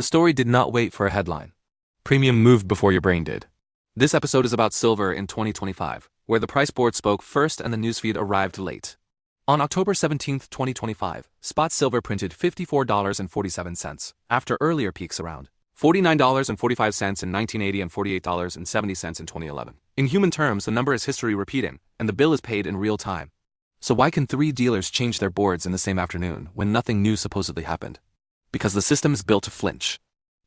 story did not wait for a headline. Premium moved before your brain did. This episode is about silver in 2025, where the price board spoke first and the newsfeed arrived late. On October 17, 2025, spot silver printed $54.47, after earlier peaks around $49.45 in 1980 and $48.70 in 2011. In human terms, the number is history repeating, and the bill is paid in real time. So why can 3 dealers change their boards in the same afternoon when nothing new supposedly happened? Because the system is built to flinch.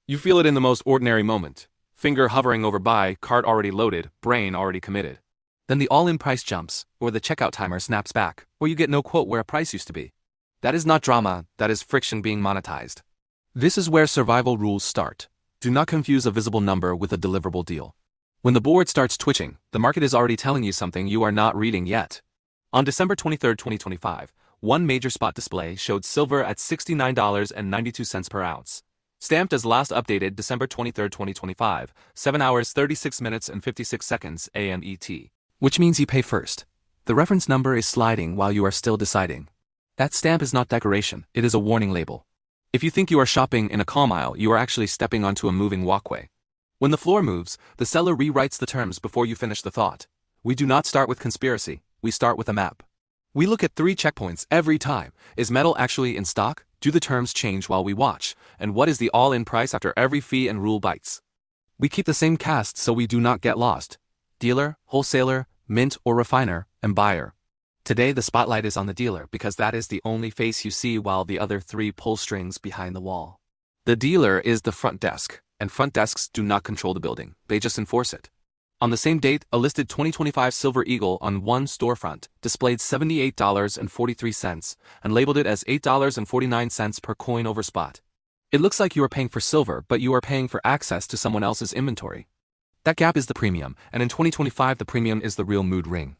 You feel it in the most ordinary moment. Finger hovering over buy, cart already loaded, brain already committed. Then the all-in price jumps, or the checkout timer snaps back, or you get no quote where a price used to be. That is not drama, that is friction being monetized. This is where survival rules start. Do not confuse a visible number with a deliverable deal. When the board starts twitching, the market is already telling you something you are not reading yet. On December 23, 2025, one major spot display showed silver at $69.92 per ounce. Stamped as last updated December 23, 2025, 7 hours 36 minutes and 56 seconds AM ET. Which means you pay first. The reference number is sliding while you are still deciding. That stamp is not decoration, it is a warning label. If you think you are shopping in a calm aisle, you are actually stepping onto a moving walkway. When the floor moves, the seller rewrites the terms before you finish the thought. We do not start with conspiracy, we start with a map. We look at 3 checkpoints every time. Is metal actually in stock? Do the terms change while we watch? And what is the all-in price after every fee and rule bites? We keep the same cast so we do not get lost. Dealer, wholesaler, mint or refiner, and buyer. Today the spotlight is on the dealer because that is the only face you see while the other 3 pull strings behind the wall. The dealer is the front desk, and front desks do not control the building, they just enforce it. On the same date, a listed 2025 Silver Eagle on one storefront displayed $78.43 and labeled it as $8.49 per coin over spot. It looks like you are paying for silver, but you are paying for access to someone else's inventory. That gap is the premium, and in 2025 the premium is the real mood ring.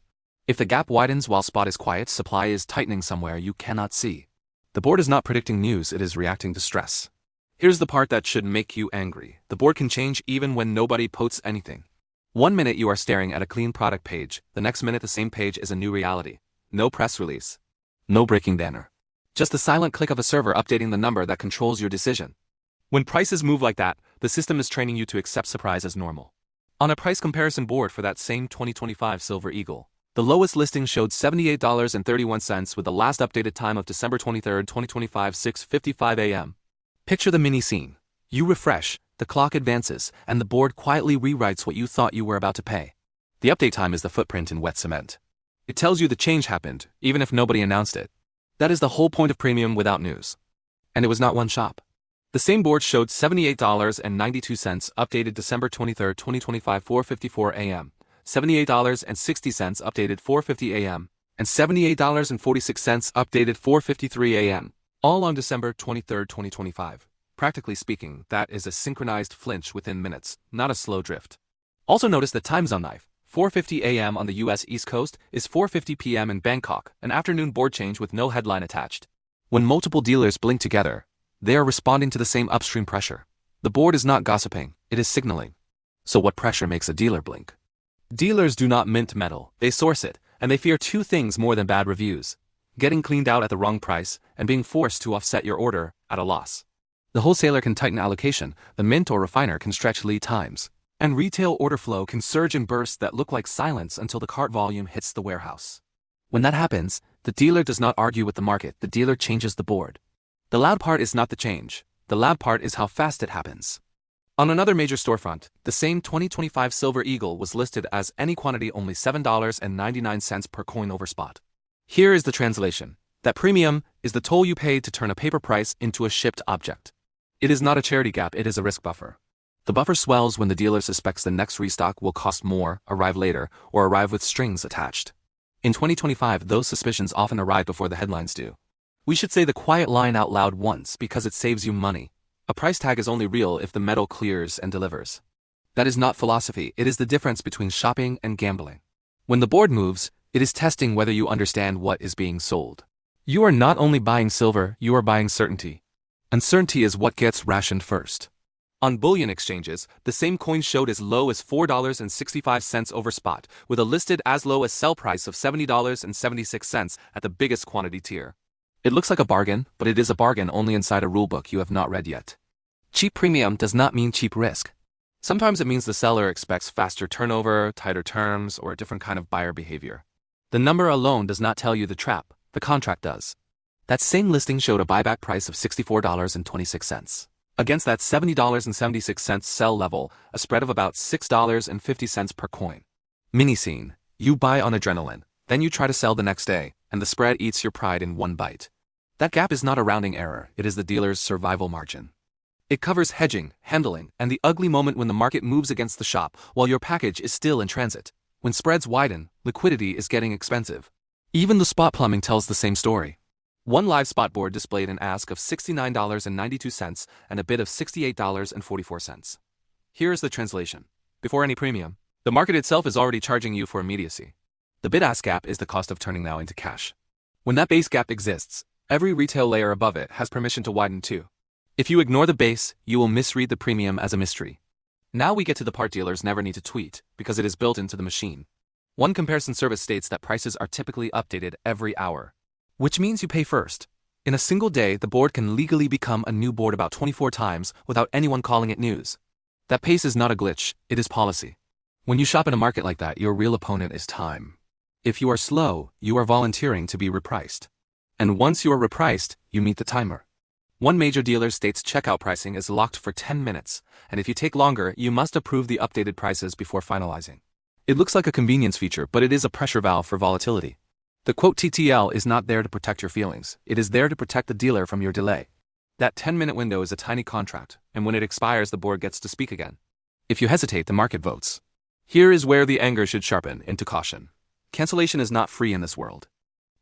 If the gap widens while spot is quiet, supply is tightening somewhere you cannot see. The board is not predicting news, it is reacting to stress. Here's the part that should make you angry. The board can change even when nobody posts anything. 1 minute you are staring at a clean product page, the next minute the same page is a new reality. No press release. No breaking banner. Just the silent click of a server updating the number that controls your decision. When prices move like that, the system is training you to accept surprise as normal. On a price comparison board for that same 2025 Silver Eagle, the lowest listing showed $78.31 with the last updated time of December 23, 2025, 6:55 a.m. Picture the mini scene. You refresh, the clock advances, and the board quietly rewrites what you thought you were about to pay. The update time is the footprint in wet cement. It tells you the change happened, even if nobody announced it. That is the whole point of premium without news. And it was not one shop. The same board showed $78.92 updated December 23, 2025, 4:54 a.m., $78.60 updated 4:50 a.m., and $78.46 updated 4:53 a.m., all on December 23, 2025. Practically speaking, that is a synchronized flinch within minutes, not a slow drift. Also notice the time zone knife. 4:50 a.m. on the US East Coast is 4:50 p.m. in Bangkok, an afternoon board change with no headline attached. When multiple dealers blink together, they are responding to the same upstream pressure. The board is not gossiping, it is signaling. So what pressure makes a dealer blink? Dealers do not mint metal, they source it, and they fear 2 things more than bad reviews: getting cleaned out at the wrong price, and being forced to offset your order at a loss. The wholesaler can tighten allocation, the mint or refiner can stretch lead times, and retail order flow can surge in bursts that look like silence until the cart volume hits the warehouse. When that happens, the dealer does not argue with the market, the dealer changes the board. The loud part is not the change, the loud part is how fast it happens. On another major storefront, the same 2025 Silver Eagle was listed as any quantity only $7.99 per coin over spot. Here is the translation. That premium is the toll you pay to turn a paper price into a shipped object. It is not a charity gap, it is a risk buffer. The buffer swells when the dealer suspects the next restock will cost more, arrive later, or arrive with strings attached. In 2025, those suspicions often arrive before the headlines do. We should say the quiet line out loud once because it saves you money. A price tag is only real if the metal clears and delivers. That is not philosophy, it is the difference between shopping and gambling. When the board moves, it is testing whether you understand what is being sold. You are not only buying silver, you are buying certainty. Uncertainty is what gets rationed first. On Bullion exchanges, the same coin showed as low as $4.65 over spot, with a listed as low as sell price of $70.76 at the biggest quantity tier. It looks like a bargain, but it is a bargain only inside a rulebook you have not read yet. Cheap premium does not mean cheap risk. Sometimes it means the seller expects faster turnover, tighter terms, or a different kind of buyer behavior. The number alone does not tell you the trap, the contract does. That same listing showed a buyback price of $64.26. Against that $70.76 sell level, a spread of about $6.50 per coin. Mini scene. You buy on adrenaline, then you try to sell the next day, and the spread eats your pride in one bite. That gap is not a rounding error, it is the dealer's survival margin. It covers hedging, handling, and the ugly moment when the market moves against the shop while your package is still in transit. When spreads widen, liquidity is getting expensive. Even the spot plumbing tells the same story. One live spot board displayed an ask of $69.92 and a bid of $68.44. Here is the translation. Before any premium, the market itself is already charging you for immediacy. The bid-ask gap is the cost of turning now into cash. When that base gap exists, every retail layer above it has permission to widen too. If you ignore the base, you will misread the premium as a mystery. Now we get to the part dealers never need to tweet, because it is built into the machine. One comparison service states that prices are typically updated every hour, which means you pay first. In a single day, the board can legally become a new board about 24 times without anyone calling it news. That pace is not a glitch, it is policy. When you shop in a market like that, your real opponent is time. If you are slow, you are volunteering to be repriced. And once you are repriced, you meet the timer. One major dealer states checkout pricing is locked for 10 minutes, and if you take longer, you must approve the updated prices before finalizing. It looks like a convenience feature, but it is a pressure valve for volatility. The quote TTL is not there to protect your feelings, it is there to protect the dealer from your delay. That 10-minute window is a tiny contract, and when it expires, the board gets to speak again. If you hesitate, the market votes. Here is where the anger should sharpen into caution. Cancellation is not free in this world.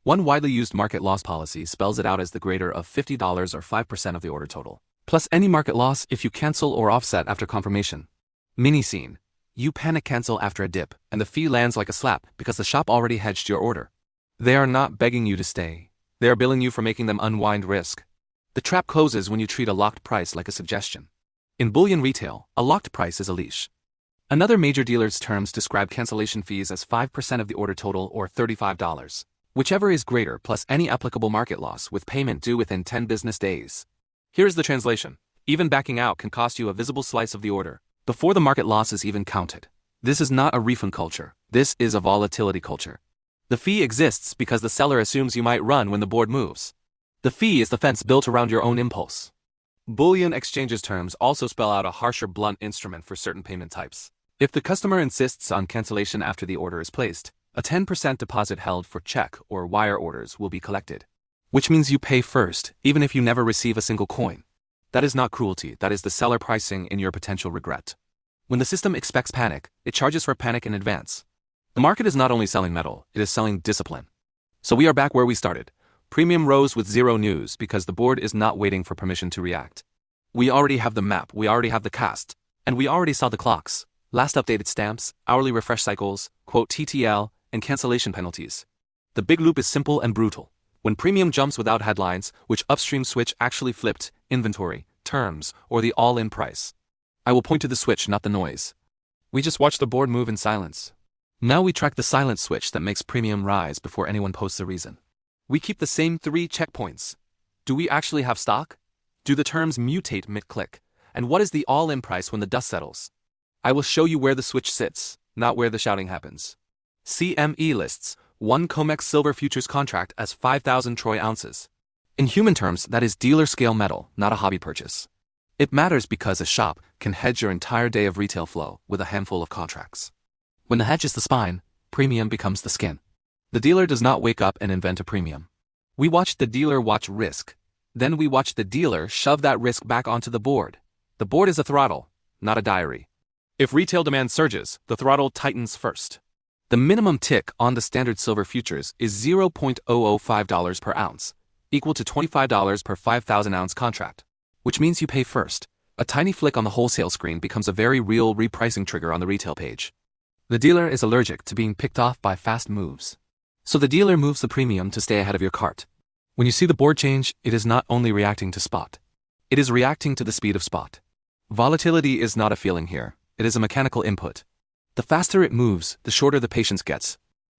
One widely used market loss policy spells it out as the greater of $50 or 5% of the order total, plus any market loss if you cancel or offset after confirmation. Mini scene. You panic cancel after a dip, and the fee lands like a slap because the shop already hedged your order. They are not begging you to stay. They are billing you for making them unwind risk. The trap closes when you treat a locked price like a suggestion. In bullion retail, a locked price is a leash. Another major dealer's terms describe cancellation fees as 5% of the order total or $35. Whichever is greater plus any applicable market loss with payment due within 10 business days. Here's the translation. Even backing out can cost you a visible slice of the order, before the market loss is even counted. This is not a refund culture, this is a volatility culture. The fee exists because the seller assumes you might run when the board moves. The fee is the fence built around your own impulse. Bullion exchanges terms also spell out a harsher blunt instrument for certain payment types. If the customer insists on cancellation after the order is placed, a 10% deposit held for check or wire orders will be collected. Which means you pay first, even if you never receive a single coin. That is not cruelty, that is the seller pricing in your potential regret. When the system expects panic, it charges for panic in advance. The market is not only selling metal, it is selling discipline. So we are back where we started. Premium rose with zero news because the board is not waiting for permission to react. We already have the map, we already have the cast, and we already saw the clocks, last updated stamps, hourly refresh cycles, quote TTL, and cancellation penalties. The big loop is simple and brutal. When premium jumps without headlines, which upstream switch actually flipped, inventory, terms, or the all-in price. I will point to the switch, not the noise. We just watch the board move in silence. Now we track the silent switch that makes premium rise before anyone posts a reason. We keep the same 3 checkpoints. Do we actually have stock? Do the terms mutate mid-click? And what is the all-in price when the dust settles? I will show you where the switch sits, not where the shouting happens. CME lists one COMEX silver futures contract as 5,000 troy ounces. In human terms, that is dealer-scale metal, not a hobby purchase. It matters because a shop can hedge your entire day of retail flow with a handful of contracts. When the hedge is the spine, premium becomes the skin. The dealer does not wake up and invent a premium. We watch the dealer watch risk. Then we watch the dealer shove that risk back onto the board. The board is a throttle, not a diary. If retail demand surges, the throttle tightens first. The minimum tick on the standard silver futures is $0.005 per ounce, equal to $25 per 5,000-ounce contract, which means you pay first. A tiny flick on the wholesale screen becomes a very real repricing trigger on the retail page. The dealer is allergic to being picked off by fast moves. So the dealer moves the premium to stay ahead of your cart. When you see the board change, it is not only reacting to spot. It is reacting to the speed of spot. Volatility is not a feeling here, it is a mechanical input. The faster it moves, the shorter the patience gets.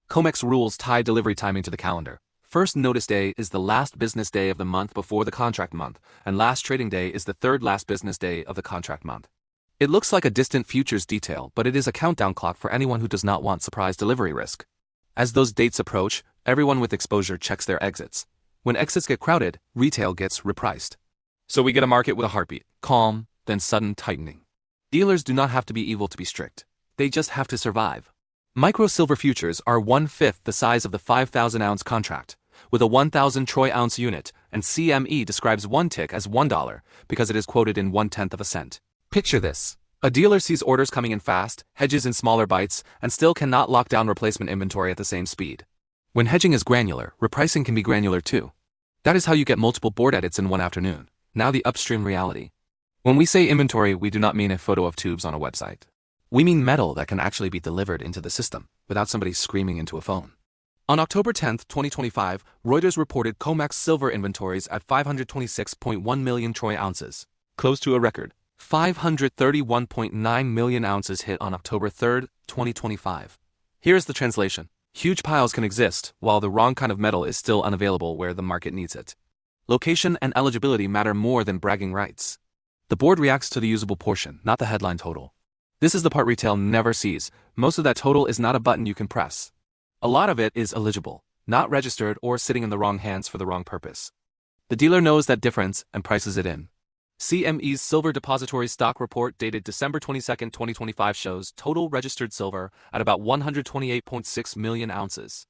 COMEX rules tie delivery timing to the calendar. first notice day is the last business day of the month before the contract month, and last trading day is the third last business day of the contract month. It looks like a distant futures detail, but it is a countdown clock for anyone who does not want surprise delivery risk. As those dates approach, everyone with exposure checks their exits. When exits get crowded, retail gets repriced. So we get a market with a heartbeat, calm, then sudden tightening. Dealers do not have to be evil to be strict. They just have to survive. Micro silver futures are 1/5 the size of the 5,000-ounce contract, with a 1,000 troy ounce unit, and CME describes one tick as $1 because it is quoted in 1/10 of a cent. Picture this. A dealer sees orders coming in fast, hedges in smaller bites, and still cannot lock down replacement inventory at the same speed. When hedging is granular, repricing can be granular too. That is how you get multiple board edits in one afternoon. Now the upstream reality. When we say inventory, we do not mean a photo of tubes on a website. We mean metal that can actually be delivered into the system without somebody screaming into a phone. On October 10, 2025, Reuters reported COMEX silver inventories at 526.1 million troy ounces, close to a record. 531.9 million ounces hit on October 3, 2025. Here's the translation. Huge piles can exist, while the wrong kind of metal is still unavailable where the market needs it. Location and eligibility matter more than bragging rights. The board reacts to the usable portion, not the headline total. This is the part retail never sees. Most of that total is not a button you can press. A lot of it is illegible, not registered, or sitting in the wrong hands for the wrong purpose. The dealer knows that difference and prices it in. CME's Silver Depository Stock Report dated December 22, 2025 shows total registered silver at about 128.6 million ounces.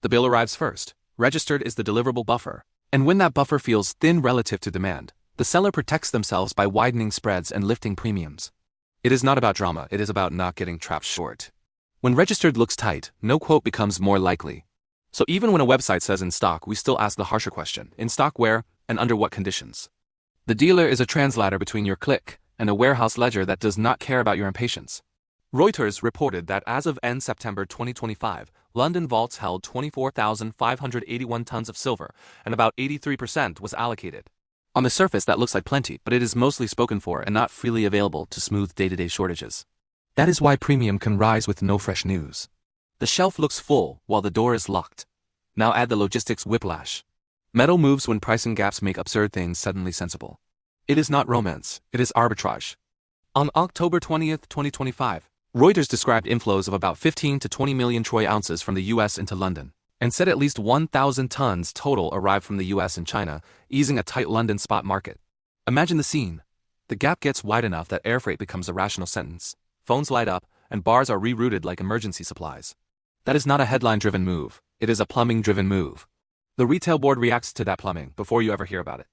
The bill arrives first. Registered is the deliverable buffer. And when that buffer feels thin relative to demand, the seller protects themselves by widening spreads and lifting premiums. It is not about drama, it is about not getting trapped short. When registered looks tight, no quote becomes more likely. So even when a website says in stock, we still ask the harsher question: in stock where and under what conditions? The dealer is a translator between your click and a warehouse ledger that does not care about your impatience. Reuters reported that as of end September 2025, London vaults held 24,581 tons of silver, and about 83% was allocated. On the surface that looks like plenty, but it is mostly spoken for and not freely available to smooth day-to-day shortages. That is why premium can rise with no fresh news. The shelf looks full while the door is locked. Now add the logistics whiplash. Metal moves when pricing gaps make absurd things suddenly sensible. It is not romance, it is arbitrage. On October 20, 2025, Reuters described inflows of about 15 to 20 million troy ounces from the US into London, and said at least 1,000 tons total arrived from the US and China, easing a tight London spot market. Imagine the scene. The gap gets wide enough that air freight becomes a rational sentence, phones light up, and bars are rerouted like emergency supplies. That is not a headline-driven move, it is a plumbing-driven move. The retail board reacts to that plumbing before you ever hear about it.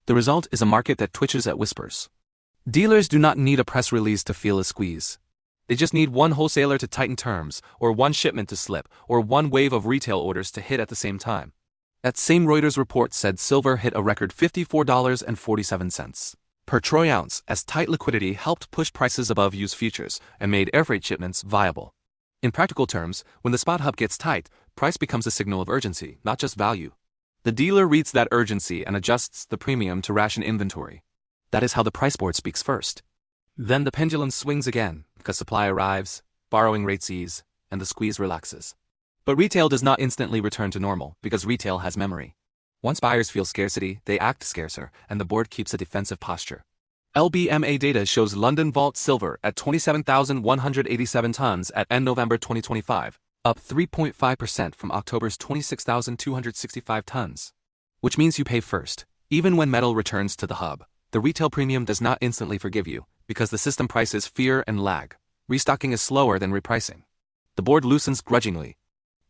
The result is a market that twitches at whispers. Dealers do not need a press release to feel a squeeze. They just need one wholesaler to tighten terms, or one shipment to slip, or one wave of retail orders to hit at the same time. That same Reuters report said silver hit a record $54.47 per troy ounce as tight liquidity helped push prices above used futures and made air freight shipments viable. In practical terms, when the spot hub gets tight, price becomes a signal of urgency, not just value. The dealer reads that urgency and adjusts the premium to ration inventory. That is how the Priceboard speaks first. Then the pendulum swings again, because supply arrives, borrowing rates ease, and the squeeze relaxes. But retail does not instantly return to normal, because retail has memory. Once buyers feel scarcity, they act scarcer, and the board keeps a defensive posture. LBMA data shows London vault silver at 27,187 tons at end November 2025, up 3.5% from October's 26,265 tons. Which means you pay first. Even when metal returns to the hub, the retail premium does not instantly forgive you, because the system prices fear and lag. Restocking is slower than repricing. The board loosens grudgingly.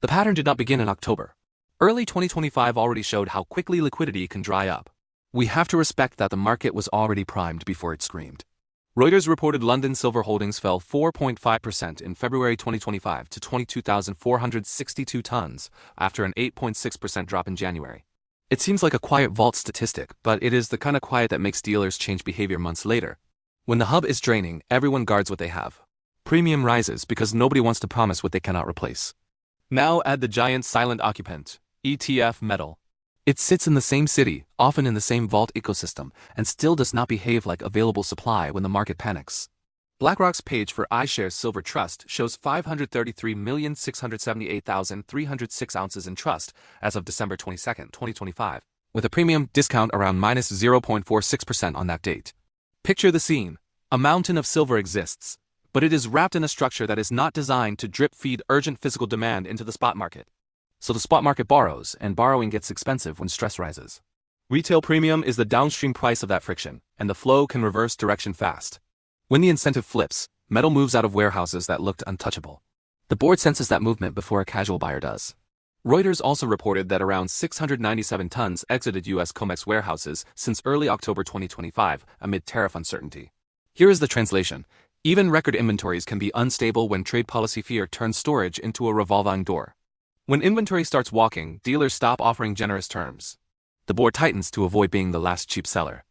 The pattern did not begin in October. Early 2025 already showed how quickly liquidity can dry up. We have to respect that the market was already primed before it screamed. Reuters reported London silver holdings fell 4.5% in February 2025 to 22,462 tons, after an 8.6% drop in January. It seems like a quiet vault statistic, but it is the kind of quiet that makes dealers change behavior months later. When the hub is draining, everyone guards what they have. Premium rises because nobody wants to promise what they cannot replace. Now add the giant silent occupant, ETF metal. It sits in the same city, often in the same vault ecosystem, and still does not behave like available supply when the market panics. BlackRock's page for iShares Silver Trust shows 533,678,306 ounces in trust as of December 22, 2025, with a premium discount around minus 0.46% on that date. Picture the scene. A mountain of silver exists, but it is wrapped in a structure that is not designed to drip-feed urgent physical demand into the spot market. So the spot market borrows, and borrowing gets expensive when stress rises. Retail premium is the downstream price of that friction, and the flow can reverse direction fast. When the incentive flips, metal moves out of warehouses that looked untouchable. The board senses that movement before a casual buyer does. Reuters also reported that around 697 tons exited U.S. COMEX warehouses since early October 2025 amid tariff uncertainty. Here is the translation. Even record inventories can be unstable when trade policy fear turns storage into a revolving door. When inventory starts walking, dealers stop offering generous terms. The board tightens to avoid being the last cheap seller.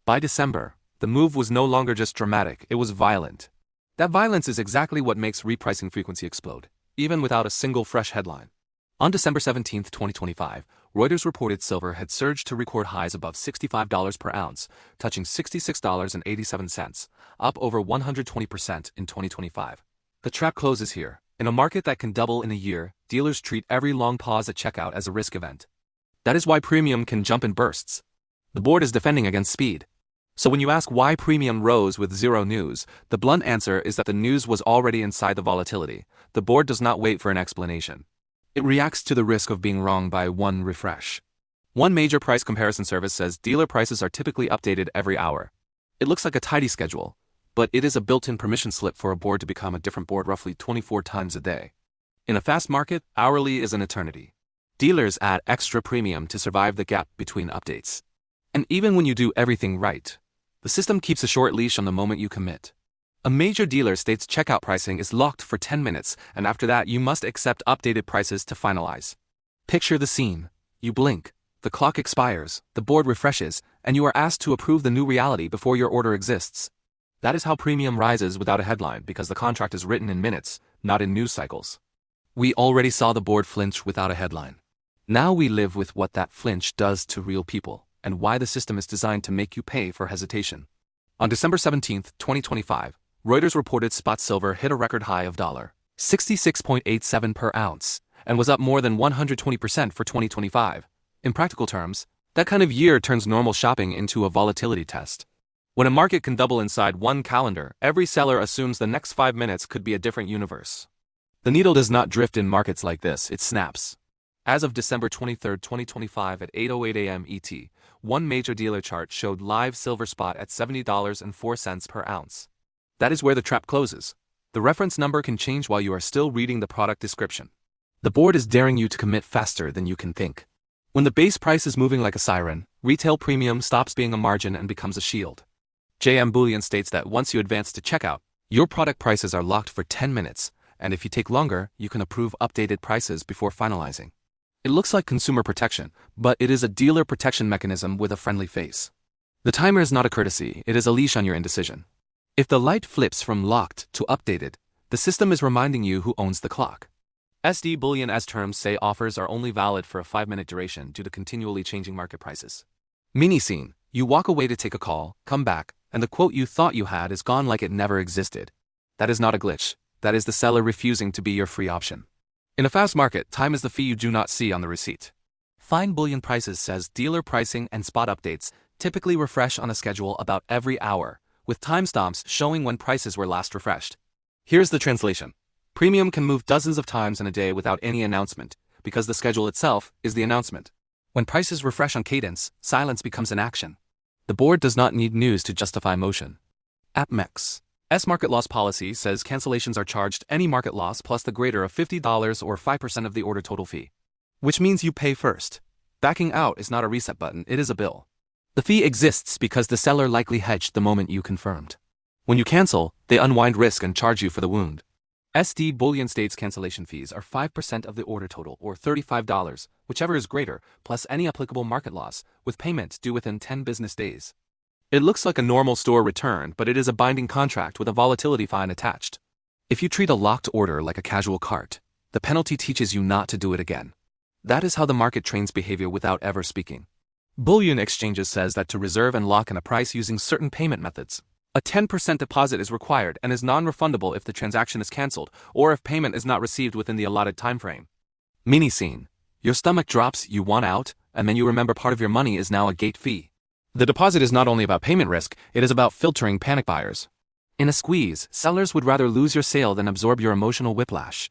By December, the move was no longer just dramatic, it was violent. That violence is exactly what makes repricing frequency explode, even without a single fresh headline. On December 17, 2025, Reuters reported silver had surged to record highs above $65 per ounce, touching $66.87, up over 120% in 2025. The trap closes here. In a market that can double in a year, dealers treat every long pause at checkout as a risk event. That is why premium can jump in bursts. The board is defending against speed. So when you ask why premium rose with zero news, the blunt answer is that the news was already inside the volatility. The board does not wait for an explanation. It reacts to the risk of being wrong by one refresh. One major price comparison service says dealer prices are typically updated every hour. It looks like a tidy schedule, but it is a built-in permission slip for a board to become a different board roughly 24 times a day. In a fast market, hourly is an eternity. Dealers add extra premium to survive the gap between updates. And even when you do everything right, the system keeps a short leash on the moment you commit. A major dealer states checkout pricing is locked for 10 minutes, and after that you must accept updated prices to finalize. Picture the scene. You blink, the clock expires, the board refreshes, and you are asked to approve the new reality before your order exists. That is how premium rises without a headline, because the contract is written in minutes, not in news cycles. We already saw the board flinch without a headline. Now we live with what that flinch does to real people, and why the system is designed to make you pay for hesitation. On December 17, 2025, Reuters reported spot silver hit a record high of $66.87 per ounce, and was up more than 120% for 2025. In practical terms, that kind of year turns normal shopping into a volatility test. When a market can double inside one calendar, every seller assumes the next 5 minutes could be a different universe. The needle does not drift in markets like this, it snaps. As of December 23, 2025 at 8:08 a.m. ET, one major dealer chart showed live silver spot at $70.04 per ounce. That is where the trap closes. The reference number can change while you are still reading the product description. The board is daring you to commit faster than you can think. When the base price is moving like a siren, retail premium stops being a margin and becomes a shield. Bullion states that once you advance to checkout, your product prices are locked for 10 minutes, and if you take longer, you can approve updated prices before finalizing. It looks like consumer protection, but it is a dealer protection mechanism with a friendly face. The timer is not a courtesy, it is a leash on your indecision. If the light flips from locked to updated, the system is reminding you who owns the clock. Bullion as terms say offers are only valid for a 5-minute duration due to continually changing market prices. Mini scene, you walk away to take a call, come back, and the quote you thought you had is gone like it never existed. That is not a glitch, that is the seller refusing to be your free option. In a fast market, time is the fee you do not see on the receipt. Fine Bullion Prices says dealer pricing and spot updates typically refresh on a schedule about every hour, with timestamps showing when prices were last refreshed. Here's the translation. Premium can move dozens of times in a day without any announcement, because the schedule itself is the announcement. When prices refresh on cadence, silence becomes an action. The board does not need news to justify motion. COMEX. Market loss policy says cancellations are charged any market loss plus the greater of $50 or 5% of the order total fee. Which means you pay first. Backing out is not a reset button, it is a bill. The fee exists because the seller likely hedged the moment you confirmed. When you cancel, they unwind risk and charge you for the wound. Bullion states cancellation fees are 5% of the order total or $35, whichever is greater, plus any applicable market loss, with payment due within 10 business days. It looks like a normal store return, but it is a binding contract with a volatility fine attached. If you treat a locked order like a casual cart, the penalty teaches you not to do it again. That is how the market trains behavior without ever speaking. Bullion Exchanges says that to reserve and lock in a price using certain payment methods, A 10% deposit is required and is non-refundable if the transaction is cancelled or if payment is not received within the allotted timeframe. Mini scene. Your stomach drops, you want out, and then you remember part of your money is now a gate fee. The deposit is not only about payment risk, it is about filtering panic buyers. In a squeeze, sellers would rather lose your sale than absorb your emotional whiplash.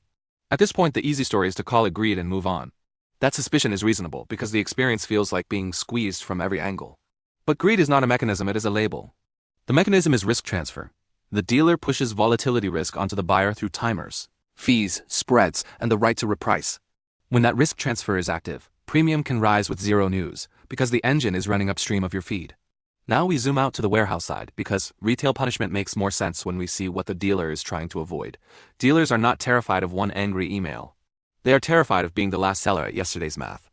At this point, the easy story is to call it greed and move on. That suspicion is reasonable because the experience feels like being squeezed from every angle. But greed is not a mechanism, it is a label. The mechanism is risk transfer. The dealer pushes volatility risk onto the buyer through timers, fees, spreads, and the right to reprice. When that risk transfer is active, premium can rise with zero news, because the engine is running upstream of your feed. Now we zoom out to the warehouse side, because retail punishment makes more sense when we see what the dealer is trying to avoid. Dealers are not terrified of one angry email. They are terrified of being the last seller at yesterday's math.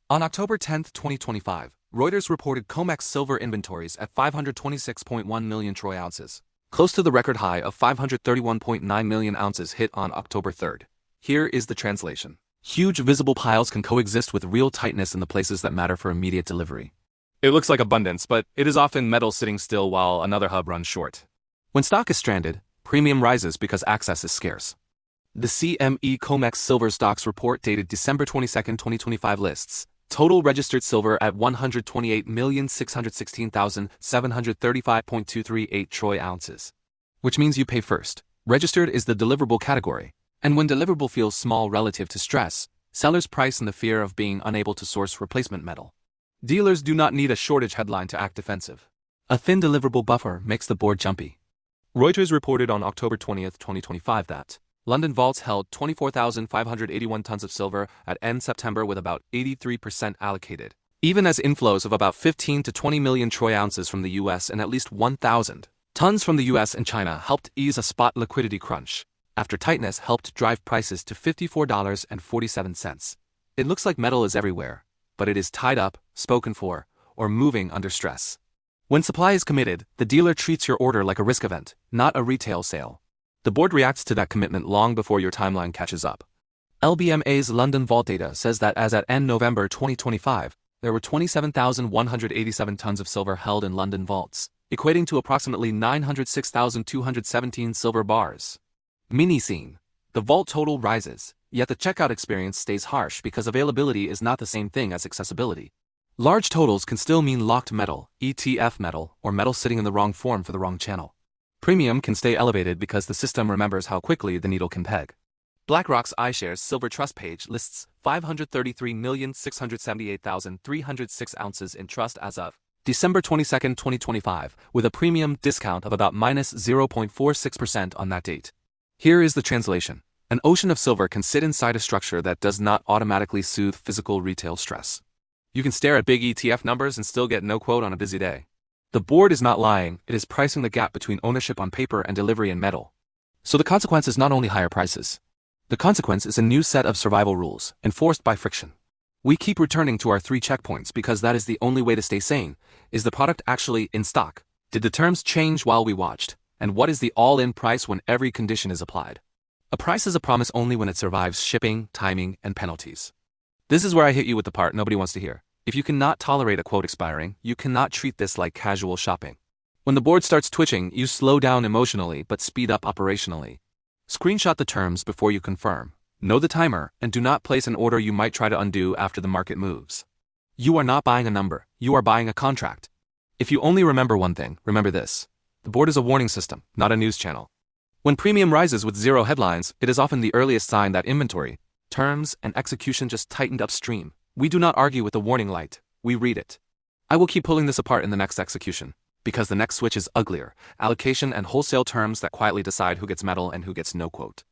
On October 10, 2025, Reuters reported COMEX silver inventories at 526.1 million troy ounces, close to the record high of 531.9 million ounces hit on October 3. Here is the translation. Huge visible piles can coexist with real tightness in the places that matter for immediate delivery. It looks like abundance, but it is often metal sitting still while another hub runs short. When stock is stranded, premium rises because access is scarce. The CME COMEX Silver Stocks Report dated December 22, 2025 lists total registered silver at 128,616,735.238 troy ounces. Which means you pay first. Registered is the deliverable category. And when deliverable feels small relative to stress, sellers price in the fear of being unable to source replacement metal. Dealers do not need a shortage headline to act defensive. A thin deliverable buffer makes the board jumpy. Reuters reported on October 20, 2025 that London vaults held 24,581 tons of silver at end September with about 83% allocated, even as inflows of about 15 to 20 million troy ounces from the US and at least 1,000 tons from the US and China helped ease a spot liquidity crunch. After tightness helped drive prices to $54.47. It looks like metal is everywhere, but it is tied up, spoken for, or moving under stress. When supply is committed, the dealer treats your order like a risk event, not a retail sale. The board reacts to that commitment long before your timeline catches up. LBMA's London Vault data says that as at end November 2025, there were 27,187 tons of silver held in London vaults, equating to approximately 906,217 silver bars. Mini scene. The vault total rises, yet the checkout experience stays harsh because availability is not the same thing as accessibility. Large totals can still mean locked metal, ETF metal, or metal sitting in the wrong form for the wrong channel. Premium can stay elevated because the system remembers how quickly the needle can peg. BlackRock's iShares Silver Trust page lists 533,678,306 ounces in trust as of December 22, 2025, with a premium discount of about minus 0.46% on that date. Here is the translation. An ocean of silver can sit inside a structure that does not automatically soothe physical retail stress. You can stare at big ETF numbers and still get no quote on a busy day. The board is not lying, it is pricing the gap between ownership on paper and delivery in metal. So the consequence is not only higher prices. The consequence is a new set of survival rules, enforced by friction. We keep returning to our 3 checkpoints because that is the only way to stay sane. Is the product actually in stock? Did the terms change while we watched? And what is the all-in price when every condition is applied? A price is a promise only when it survives shipping, timing, and penalties. This is where I hit you with the part nobody wants to hear. If you cannot tolerate a quote expiring, you cannot treat this like casual shopping. When the board starts twitching, you slow down emotionally but speed up operationally. Screenshot the terms before you confirm. Know the timer, and do not place an order you might try to undo after the market moves. You are not buying a number, you are buying a contract. If you only remember one thing, remember this. The board is a warning system, not a news channel. When premium rises with zero headlines, it is often the earliest sign that inventory, terms, and execution just tightened upstream. We do not argue with the warning light, we read it. I will keep pulling this apart in the next execution, because the next switch is uglier, allocation and wholesale terms that quietly decide who gets metal and who gets no quote.